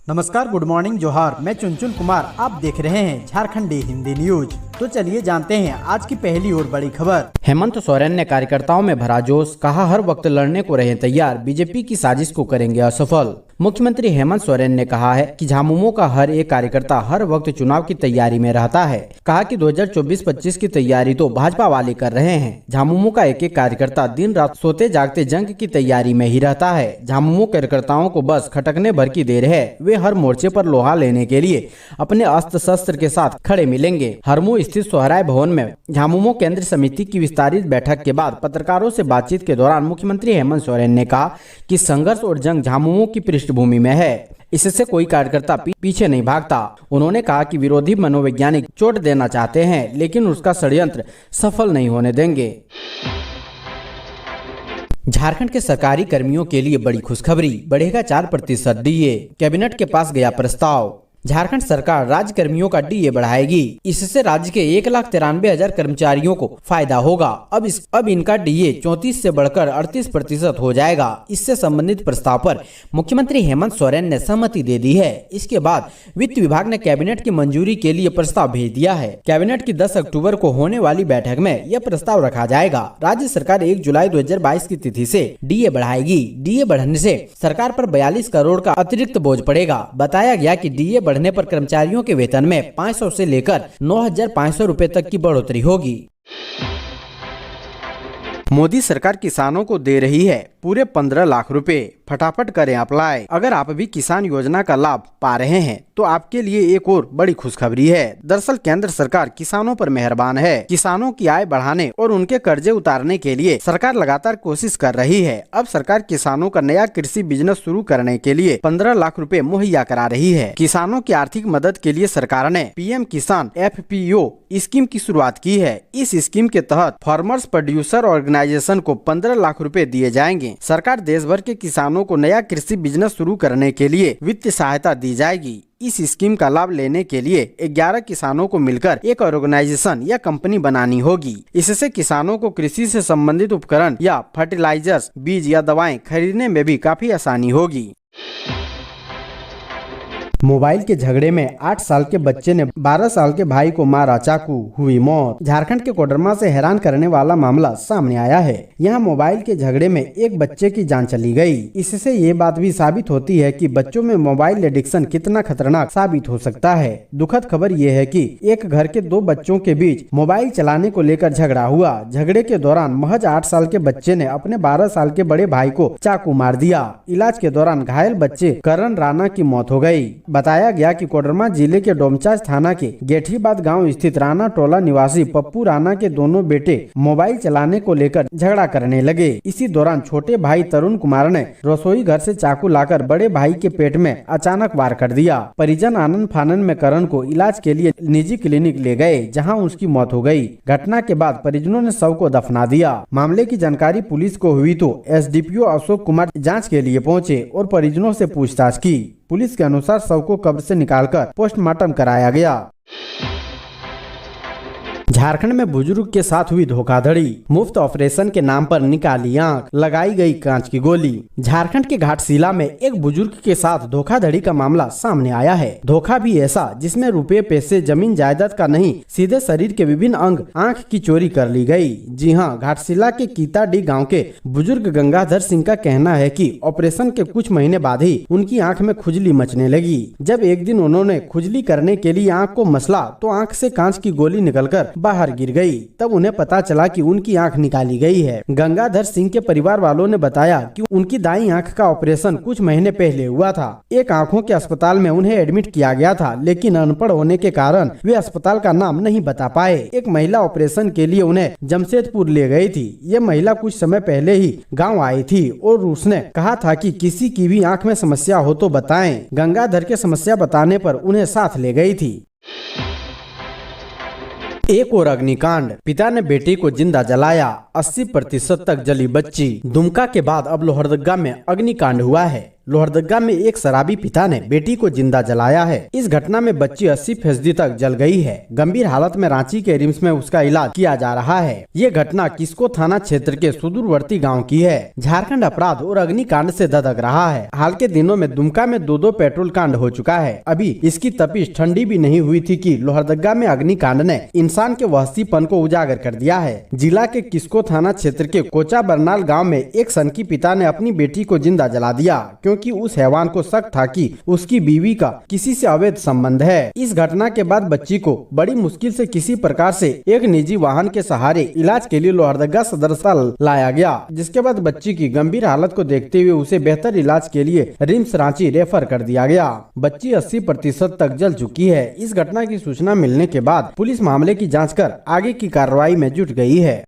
नमस्कार, good morning, जोहार। मैं चुनचुन कुमार, आप देख रहे हैं झारखंडी हिंदी न्यूज। तो चलिए जानते हैं आज की पहली और बड़ी खबर। हेमंत सोरेन ने कार्यकर्ताओं में भरा जोश, कहा हर वक्त लड़ने को रहे तैयार, बीजेपी की साजिश को करेंगे असफल। मुख्यमंत्री हेमंत सोरेन ने कहा है कि झामुमो का हर एक कार्यकर्ता हर वक्त चुनाव की तैयारी में रहता है। कहा कि 2024-25 की तैयारी तो भाजपा वाले कर रहे हैं। झामुमो का एक एक कार्यकर्ता दिन रात सोते जागते जंग की तैयारी में ही रहता है। झामुमो कार्यकर्ताओं को बस खटकने भर की देर है। वे हर मोर्चे पर लोहा लेने के लिए अपने अस्त्र शस्त्र के साथ खड़े मिलेंगे। हरमू स्थित सोहराय भवन में झामुमो केंद्र समिति की विस्तारित बैठक के बाद पत्रकारों से बातचीत के दौरान मुख्यमंत्री हेमंत सोरेन ने कहा कि संघर्ष और जंग झामुमो की पृष्ठभूमि में है। इससे कोई कार्यकर्ता पीछे नहीं भागता। उन्होंने कहा कि विरोधी मनोवैज्ञानिक चोट देना चाहते हैं, लेकिन उसका षड्यंत्र सफल नहीं होने देंगे। झारखंड के सरकारी कर्मियों के लिए बड़ी खुशखबरी, बढ़ेगा 4% डीए। कैबिनेट के पास गया प्रस्ताव। झारखंड सरकार राज्य कर्मियों का डीए बढ़ाएगी। इससे राज्य के 1,93,000 कर्मचारियों को फायदा होगा। अब इनका डीए 34 से बढ़कर 38% हो जाएगा। इससे संबंधित प्रस्ताव पर मुख्यमंत्री हेमंत सोरेन ने सहमति दे दी है। इसके बाद वित्त विभाग ने कैबिनेट की मंजूरी के लिए प्रस्ताव भेज दिया है। कैबिनेट की 10 अक्टूबर को होने वाली बैठक में यह प्रस्ताव रखा जाएगा। राज्य सरकार 1 जुलाई 2022 की तिथि से डीए बढ़ाएगी। डीए बढ़ने से सरकार पर 42 करोड़ का अतिरिक्त बोझ पड़ेगा। बताया गया कि डीए बढ़ने पर कर्मचारियों के वेतन में 500 से लेकर 9,500 रुपए तक की बढ़ोतरी होगी। मोदी सरकार किसानों को दे रही है पूरे 15 लाख रुपए, फटाफट करें अप्लाई। अगर आप भी किसान योजना का लाभ पा रहे हैं तो आपके लिए एक और बड़ी खुशखबरी है। दरअसल केंद्र सरकार किसानों पर मेहरबान है। किसानों की आय बढ़ाने और उनके कर्जे उतारने के लिए सरकार लगातार कोशिश कर रही है। अब सरकार किसानों का नया कृषि बिजनेस शुरू करने के लिए 15 लाख रुपए मुहैया करा रही है। किसानों की आर्थिक मदद के लिए सरकार ने पीएम किसान FPO स्कीम की शुरुआत की है। इस स्कीम के तहत फार्मर्स प्रोड्यूसर ऑर्गेनाइजेशन को 15 लाख रुपए दिए जाएंगे। सरकार देश भर के किसानों को नया कृषि बिजनेस शुरू करने के लिए वित्तीय सहायता दी जाएगी। इस स्कीम का लाभ लेने के लिए 11 किसानों को मिलकर एक ऑर्गेनाइजेशन या कंपनी बनानी होगी। इससे किसानों को कृषि से संबंधित उपकरण या फर्टिलाइजर्स, बीज या दवाएं खरीदने में भी काफी आसानी होगी। मोबाइल के झगड़े में 8 साल के बच्चे ने 12 साल के भाई को मारा चाकू, हुई मौत। झारखंड के कोडरमा से हैरान करने वाला मामला सामने आया है। यहाँ मोबाइल के झगड़े में एक बच्चे की जान चली गई। इससे ये बात भी साबित होती है कि बच्चों में मोबाइल एडिक्शन कितना खतरनाक साबित हो सकता है। दुखद खबर ये है कि एक घर के 2 बच्चों के बीच मोबाइल चलाने को लेकर झगड़ा हुआ। झगड़े के दौरान महज 8 साल के बच्चे ने अपने 12 साल के बड़े भाई को चाकू मार दिया। इलाज के दौरान घायल बच्चे करण राणा की मौत हो गयी। बताया गया कि कोडरमा जिले के डोमचांच थाना के गेठीबाद गांव स्थित राणा टोला निवासी पप्पू राणा के दोनों बेटे मोबाइल चलाने को लेकर झगड़ा करने लगे। इसी दौरान छोटे भाई तरुण कुमार ने रसोई घर से चाकू लाकर बड़े भाई के पेट में अचानक वार कर दिया। परिजन आनंद फानन में करण को इलाज के लिए निजी क्लिनिक ले गए, जहाँ उसकी मौत हो गयी। घटना के बाद परिजनों ने शव को दफना दिया। मामले की जानकारी पुलिस को हुई तो SDPO अशोक कुमार जाँच के लिए पहुँचे और परिजनों से पूछताछ की। पुलिस के अनुसार शव को कब्र से निकालकर पोस्टमार्टम कराया गया। झारखंड में बुजुर्ग के साथ हुई धोखाधड़ी, मुफ्त ऑपरेशन के नाम पर निकाली आंख, लगाई गई कांच की गोली। झारखंड के घाटशिला में एक बुजुर्ग के साथ धोखाधड़ी का मामला सामने आया है। धोखा भी ऐसा जिसमें रुपए, पैसे, जमीन जायदाद का नहीं, सीधे शरीर के विभिन्न अंग आंख की चोरी कर ली गई। जी हाँ, घाटशिला के कीताडी गाँव के बुजुर्ग गंगाधर सिंह का कहना है कि ऑपरेशन के कुछ महीने बाद ही उनकी आंख में खुजली मचने लगी। जब एक दिन उन्होंने खुजली करने के लिए आंख को मसला तो आंख से कांच की गोली निकलकर बाहर गिर गई। तब उन्हें पता चला कि उनकी आंख निकाली गई है। गंगाधर सिंह के परिवार वालों ने बताया कि उनकी दाईं आंख का ऑपरेशन कुछ महीने पहले हुआ था। एक आंखों के अस्पताल में उन्हें एडमिट किया गया था, लेकिन अनपढ़ होने के कारण वे अस्पताल का नाम नहीं बता पाए। एक महिला ऑपरेशन के लिए उन्हें जमशेदपुर ले गई थी। ये महिला कुछ समय पहले ही गाँव आई थी और उसने कहा था कि किसी की भी आंख में समस्या हो तो बताएं। गंगाधर के समस्या बताने पर उन्हें साथ ले गई थी। एक और अग्निकांड, पिता ने बेटी को जिंदा जलाया, 80% तक जली बच्ची। दुमका के बाद अब लोहरदगा में अग्निकांड हुआ है। लोहरदगा में एक शराबी पिता ने बेटी को जिंदा जलाया है। इस घटना में बच्ची 80% तक जल गई है। गंभीर हालत में रांची के रिम्स में उसका इलाज किया जा रहा है। ये घटना किस्को थाना क्षेत्र के सुदूरवर्ती गांव की है। झारखंड अपराध और अग्निकांड से ददक रहा है। हाल के दिनों में दुमका में दो पेट्रोल कांड हो चुका है। अभी इसकी तपिश ठंडी भी नहीं हुई थी कि लोहरदगा में अग्निकांड ने इंसान के वहशीपन को उजागर कर दिया है। जिला के किस्को थाना क्षेत्र के कोचा बरनाल गाँव में एक सनकी पिता ने अपनी बेटी को जिंदा जला दिया, क्योंकि उस हैवान को शक था कि उसकी बीवी का किसी से अवैध संबंध है। इस घटना के बाद बच्ची को बड़ी मुश्किल से किसी प्रकार से एक निजी वाहन के सहारे इलाज के लिए लोहरदगा सदर अस्पताल लाया गया, जिसके बाद बच्ची की गंभीर हालत को देखते हुए उसे बेहतर इलाज के लिए रिम्स रांची रेफर कर दिया गया। बच्ची 80% तक जल चुकी है। इस घटना की सूचना मिलने के बाद पुलिस मामले की जाँच कर आगे की कार्रवाई में जुट गई है।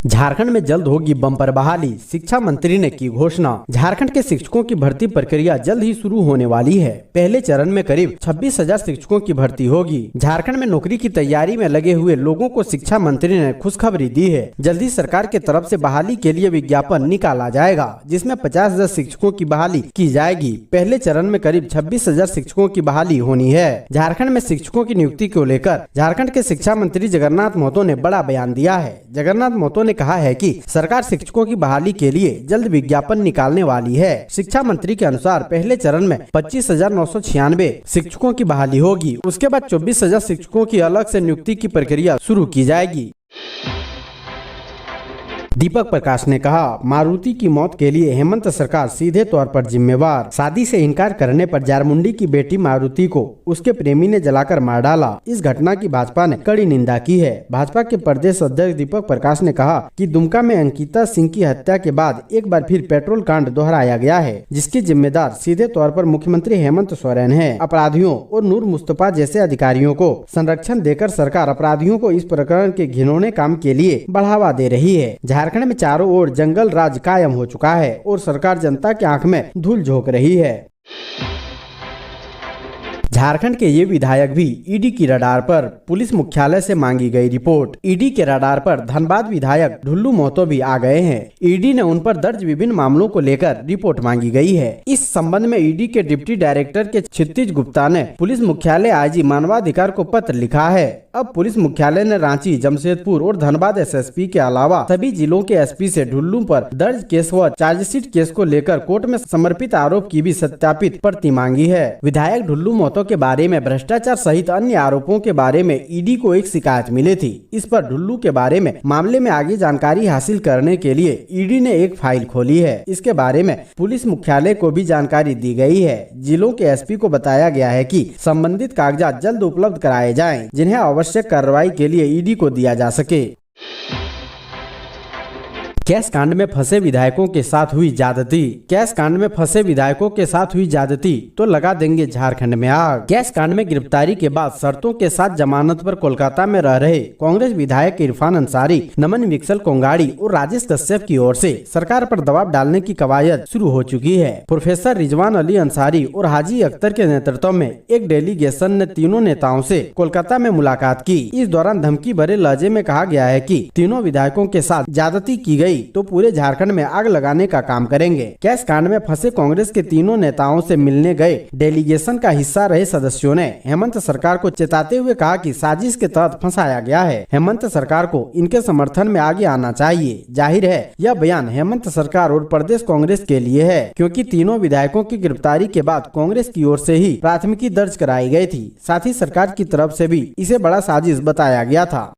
झारखंड में जल्द होगी बम्पर बहाली, शिक्षा मंत्री ने की घोषणा। झारखंड के शिक्षकों की भर्ती प्रक्रिया जल्द ही शुरू होने वाली है। पहले चरण में करीब 26,000 शिक्षकों की भर्ती होगी। झारखंड में नौकरी की तैयारी में लगे हुए लोगों को शिक्षा मंत्री ने खुशखबरी दी है। जल्द ही सरकार की तरफ से बहाली के लिए विज्ञापन निकाला जाएगा, जिसमें 50,000 शिक्षकों की बहाली की जाएगी। पहले चरण में करीब 26,000 शिक्षकों की बहाली होनी है। झारखंड में शिक्षकों की नियुक्ति को लेकर झारखंड के शिक्षा मंत्री जगन्नाथ महतो ने बड़ा बयान दिया है। जगन्नाथ महतो ने कहा है कि सरकार शिक्षकों की बहाली के लिए जल्द विज्ञापन निकालने वाली है। शिक्षा मंत्री के अनुसार पहले चरण में 25,996 शिक्षकों की बहाली होगी। उसके बाद 24,000 शिक्षकों की अलग से नियुक्ति की प्रक्रिया शुरू की जाएगी। दीपक प्रकाश ने कहा, मारुति की मौत के लिए हेमंत सरकार सीधे तौर पर जिम्मेवार। शादी से इनकार करने पर जारमुंडी की बेटी मारुति को उसके प्रेमी ने जलाकर मार डाला। इस घटना की भाजपा ने कड़ी निंदा की है। भाजपा के प्रदेश अध्यक्ष दीपक प्रकाश ने कहा कि दुमका में अंकिता सिंह की हत्या के बाद एक बार फिर पेट्रोल कांड दोहराया गया है, जिसके जिम्मेदार सीधे तौर पर मुख्यमंत्री हेमंत सोरेन है। अपराधियों और नूर मुस्तफा जैसे अधिकारियों को संरक्षण देकर सरकार अपराधियों को इस प्रकरण के घिनौने काम के लिए बढ़ावा दे रही है। झारखंड में चारों ओर जंगल राज कायम हो चुका है और सरकार जनता की आंख में धूल झोंक रही है। झारखंड के ये विधायक भी ईडी की रडार पर, पुलिस मुख्यालय से मांगी गई रिपोर्ट। ईडी के रडार पर धनबाद विधायक ढुल्लू महतो भी आ गए हैं। ईडी ने उन पर दर्ज विभिन्न मामलों को लेकर रिपोर्ट मांगी गई है। इस संबंध में ईडी के डिप्टी डायरेक्टर के क्षितिज गुप्ता ने पुलिस मुख्यालय आईजी मानवाधिकार को पत्र लिखा है। अब पुलिस मुख्यालय ने रांची, जमशेदपुर और धनबाद एसएसपी के अलावा सभी जिलों के एसपी से ढुल्लू पर दर्ज केस व चार्जशीट केस को लेकर कोर्ट में समर्पित आरोप की भी सत्यापित प्रति मांगी है। विधायक ढुल्लू महतो के बारे में भ्रष्टाचार सहित अन्य आरोपों के बारे में ईडी को एक शिकायत मिली थी। इस पर ढुल्लू के बारे में मामले में आगे जानकारी हासिल करने के लिए ईडी ने एक फाइल खोली है। इसके बारे में पुलिस मुख्यालय को भी जानकारी दी गई है। जिलों के एसपी को बताया गया है कि संबंधित कागजात जल्द उपलब्ध कराए जाएं, जिन्हें आवश्यक कार्रवाई के लिए ईडी को दिया जा सके। कैश कांड में फंसे विधायकों के साथ हुई ज्यादती। कैश कांड में फंसे विधायकों के साथ हुई ज्यादती तो लगा देंगे झारखंड में आग। कैश कांड में गिरफ्तारी के बाद शर्तों के साथ जमानत पर कोलकाता में रह रहे कांग्रेस विधायक इरफान अंसारी, नमन विक्सल कोंगाड़ी और राजेश कश्यप की ओर से सरकार पर दबाव डालने की कवायद शुरू हो चुकी है। प्रोफेसर रिजवान अली अंसारी और हाजी अख्तर के नेतृत्व में एक डेलीगेशन ने तीनों नेताओं से कोलकाता में मुलाकात की। इस दौरान धमकी भरे लहजे में कहा गया है कि तीनों विधायकों के साथ ज्यादती की गई तो पूरे झारखंड में आग लगाने का काम करेंगे। कैश कांड में फंसे कांग्रेस के तीनों नेताओं से मिलने गए डेलीगेशन का हिस्सा रहे सदस्यों ने हेमंत सरकार को चेताते हुए कहा कि साजिश के तहत फंसाया गया है। हेमंत सरकार को इनके समर्थन में आगे आना चाहिए। जाहिर है यह बयान हेमंत सरकार और प्रदेश कांग्रेस के लिए है, क्योंकि तीनों विधायकों की गिरफ्तारी के बाद कांग्रेस की ओर से ही प्राथमिकी दर्ज कराई गई थी। साथ ही सरकार की तरफ से भी इसे बड़ा साजिश बताया गया था।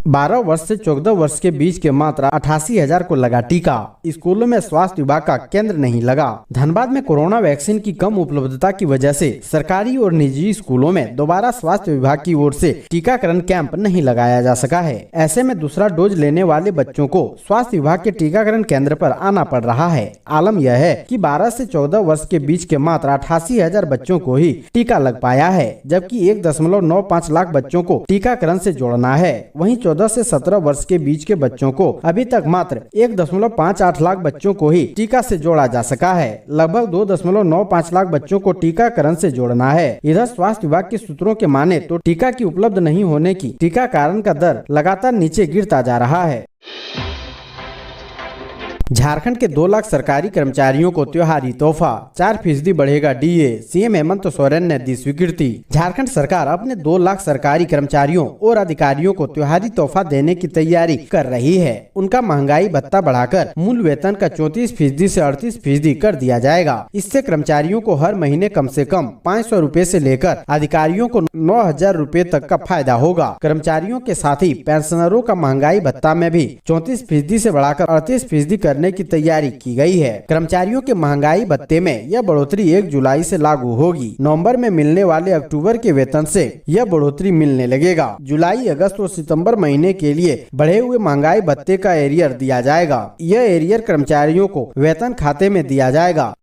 12 वर्ष से 14 वर्ष के बीच के मात्र 88,000 को लगा टीका। स्कूलों में स्वास्थ्य विभाग का केंद्र नहीं लगा। धनबाद में कोरोना वैक्सीन की कम उपलब्धता की वजह से सरकारी और निजी स्कूलों में दोबारा स्वास्थ्य विभाग की ओर से टीकाकरण कैंप नहीं लगाया जा सका है। ऐसे में दूसरा डोज लेने वाले बच्चों को स्वास्थ्य विभाग के टीकाकरण केंद्र पर आना पड़ रहा है। आलम यह है कि 12 से 14 वर्ष के बीच के मात्र 88,000 बच्चों को ही टीका लग पाया है, जबकि 1.95 लाख बच्चों को टीकाकरण से जोड़ना है। वहीं 14 से 17 वर्ष के बीच के बच्चों को अभी तक मात्र 1.58 लाख बच्चों को ही टीका से जोड़ा जा सका है। लगभग 2.95 लाख बच्चों को टीकाकरण से जोड़ना है। इधर स्वास्थ्य विभाग के सूत्रों के माने तो टीका की उपलब्ध नहीं होने की टीकाकरण का दर लगातार नीचे गिरता जा रहा है। झारखंड के 2 लाख सरकारी कर्मचारियों को त्योहारी तोहफा, 4% बढ़ेगा डीए, सीएम हेमंत सोरेन ने दी स्वीकृति। झारखंड सरकार अपने 2 लाख सरकारी कर्मचारियों और अधिकारियों को त्योहारी तोहफा देने की तैयारी कर रही है। उनका महंगाई भत्ता बढ़ाकर मूल वेतन का 34% से 38% कर दिया जाएगा। इससे कर्मचारियों को हर महीने कम से कम 500 रूपए से लेकर अधिकारियों को 9,000 रूपए तक का फायदा होगा। कर्मचारियों के साथ ही पेंशनरों का महंगाई भत्ता में भी 34% से बढ़ाकर 38% करने की तैयारी की गई है। कर्मचारियों के महंगाई भत्ते में यह बढ़ोतरी 1 जुलाई से लागू होगी। नवंबर में मिलने वाले अक्टूबर के वेतन से यह बढ़ोतरी मिलने लगेगा। जुलाई, अगस्त और सितंबर महीने के लिए बढ़े हुए महंगाई भत्ते का एरियर दिया जाएगा। यह एरियर कर्मचारियों को वेतन खाते में दिया जाएगा।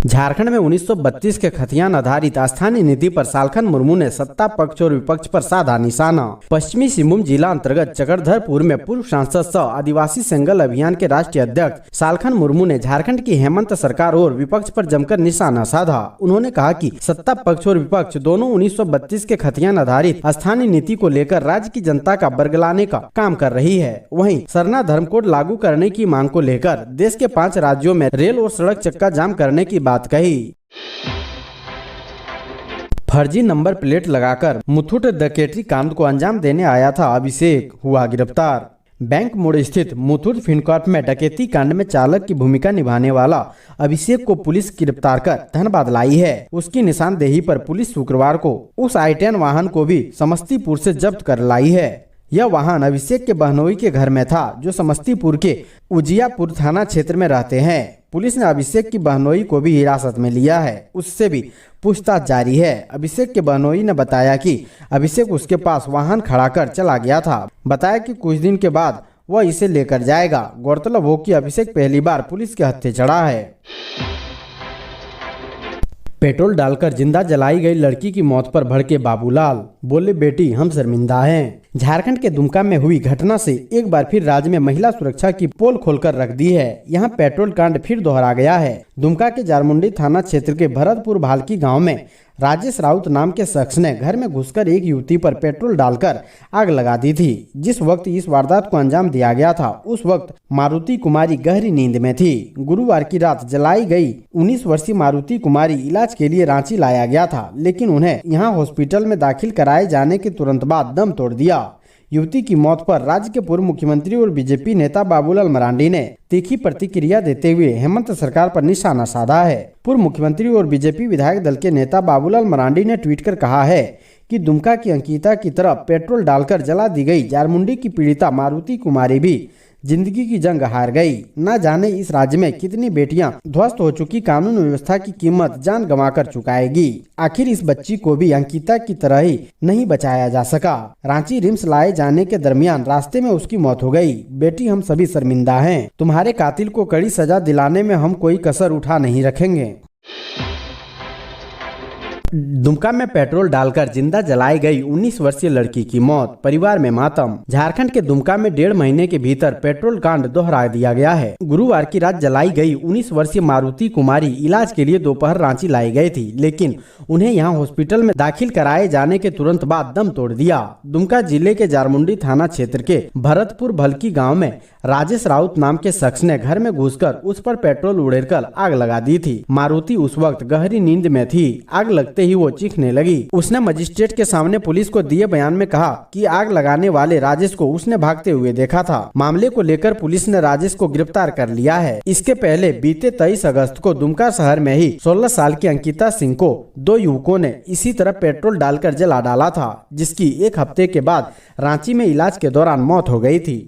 झारखंड में 1932 के खतियान आधारित स्थानीय नीति पर सालखन मुर्मू ने सत्ता पक्ष और विपक्ष पर साधा निशाना। पश्चिमी सिंहभूम जिला अंतर्गत चक्रधरपुर में पूर्व सांसद सह आदिवासी सेंगल अभियान के राष्ट्रीय अध्यक्ष सालखन मुर्मू ने झारखंड की हेमंत सरकार और विपक्ष पर जमकर निशाना साधा। उन्होंने कहा कि सत्ता पक्ष और विपक्ष दोनों 1932 के खतियान आधारित स्थानीय नीति को लेकर राज्य की जनता का बरगलाने का काम कर रही है। वहीं सरना धर्म कोड लागू करने की मांग को लेकर देश के 5 राज्यों में रेल और सड़क चक्का जाम करने की बात कही। फर्जी नंबर प्लेट लगाकर मुथूट डकैती कांड को अंजाम देने आया था अभिषेक, हुआ गिरफ्तार। बैंक मोड़ स्थित मुथूट फिनकॉर्प में डकैती कांड में चालक की भूमिका निभाने वाला अभिषेक को पुलिस गिरफ्तार कर धनबाद लाई है। उसकी निशानदेही पर पुलिस शुक्रवार को उस i10 वाहन को भी समस्तीपुर से जब्त कर लाई है। यह वाहन अभिषेक के बहनोई के घर में था, जो समस्तीपुर के उजियापुर थाना क्षेत्र में रहते हैं। पुलिस ने अभिषेक की बहनोई को भी हिरासत में लिया है। उससे भी पूछताछ जारी है। अभिषेक के बहनोई ने बताया कि अभिषेक उसके पास वाहन खड़ा कर चला गया था। बताया कि कुछ दिन के बाद वह इसे लेकर जाएगा। गौरतलब हो कि अभिषेक पहली बार पुलिस के हत्थे चढ़ा है। पेट्रोल डालकर जिंदा जलाई गई लड़की की मौत पर भड़के बाबूलाल, बोले बेटी हम शर्मिंदा हैं। झारखंड के दुमका में हुई घटना से एक बार फिर राज्य में महिला सुरक्षा की पोल खोलकर रख दी है। यहाँ पेट्रोल कांड फिर दोहरा गया है। दुमका के जारमुंडी थाना क्षेत्र के भरतपुर भालकी गांव में राजेश राउत नाम के शख्स ने घर में घुसकर एक युवती पर पेट्रोल डालकर आग लगा दी थी। जिस वक्त इस वारदात को अंजाम दिया गया था, उस वक्त मारुति कुमारी गहरी नींद में थी। गुरुवार की रात जलाई गई 19 वर्षीय मारुति कुमारी इलाज के लिए रांची लाया गया था, लेकिन उन्हें यहां हॉस्पिटल में दाखिल कराए जाने के तुरंत बाद दम तोड़ दिया। युवती की मौत पर राज्य के पूर्व मुख्यमंत्री और बीजेपी नेता बाबूलाल मरांडी ने तीखी प्रतिक्रिया देते हुए हेमंत सरकार पर निशाना साधा है। पूर्व मुख्यमंत्री और बीजेपी विधायक दल के नेता बाबूलाल मरांडी ने ट्वीट कर कहा है कि दुमका की अंकिता की तरफ पेट्रोल डालकर जला दी गई जारमुंडी की पीड़िता मारुति कुमारी भी जिंदगी की जंग हार गई। न जाने इस राज्य में कितनी बेटियां ध्वस्त हो चुकी कानून व्यवस्था की कीमत जान गंवाकर चुकाएगी। आखिर इस बच्ची को भी अंकिता की तरह ही नहीं बचाया जा सका। रांची रिम्स लाए जाने के दरमियान रास्ते में उसकी मौत हो गई। बेटी हम सभी शर्मिंदा हैं। तुम्हारे कातिल को कड़ी सजा दिलाने में हम कोई कसर उठा नहीं रखेंगे। दुमका में पेट्रोल डालकर जिंदा जलाई गई 19 वर्षीय लड़की की मौत, परिवार में मातम। झारखंड के दुमका में 1.5 महीने के भीतर पेट्रोल कांड दोहरा दिया गया है। गुरुवार की रात जलाई गई 19 वर्षीय मारुति कुमारी इलाज के लिए दोपहर रांची लाई गई थी, लेकिन उन्हें यहां हॉस्पिटल में दाखिल कराए जाने के तुरंत बाद दम तोड़ दिया। दुमका जिले के जारमुंडी थाना क्षेत्र के भरतपुर भलकी गाँव में राजेश राउत नाम के शख्स ने घर में घुसकर उस पर पेट्रोल उड़ेलकर आग लगा दी थी। मारुति उस वक्त गहरी नींद में थी। आग लगते ही वो चीखने लगी। उसने मजिस्ट्रेट के सामने पुलिस को दिए बयान में कहा कि आग लगाने वाले राजेश को उसने भागते हुए देखा था। मामले को लेकर पुलिस ने राजेश को गिरफ्तार कर लिया है। इसके पहले बीते 23 अगस्त को दुमका शहर में ही 16 साल की अंकिता सिंह को 2 युवकों ने इसी तरह पेट्रोल डालकर जला डाला था, जिसकी 1 हफ्ते के बाद रांची में इलाज के दौरान मौत हो गई थी।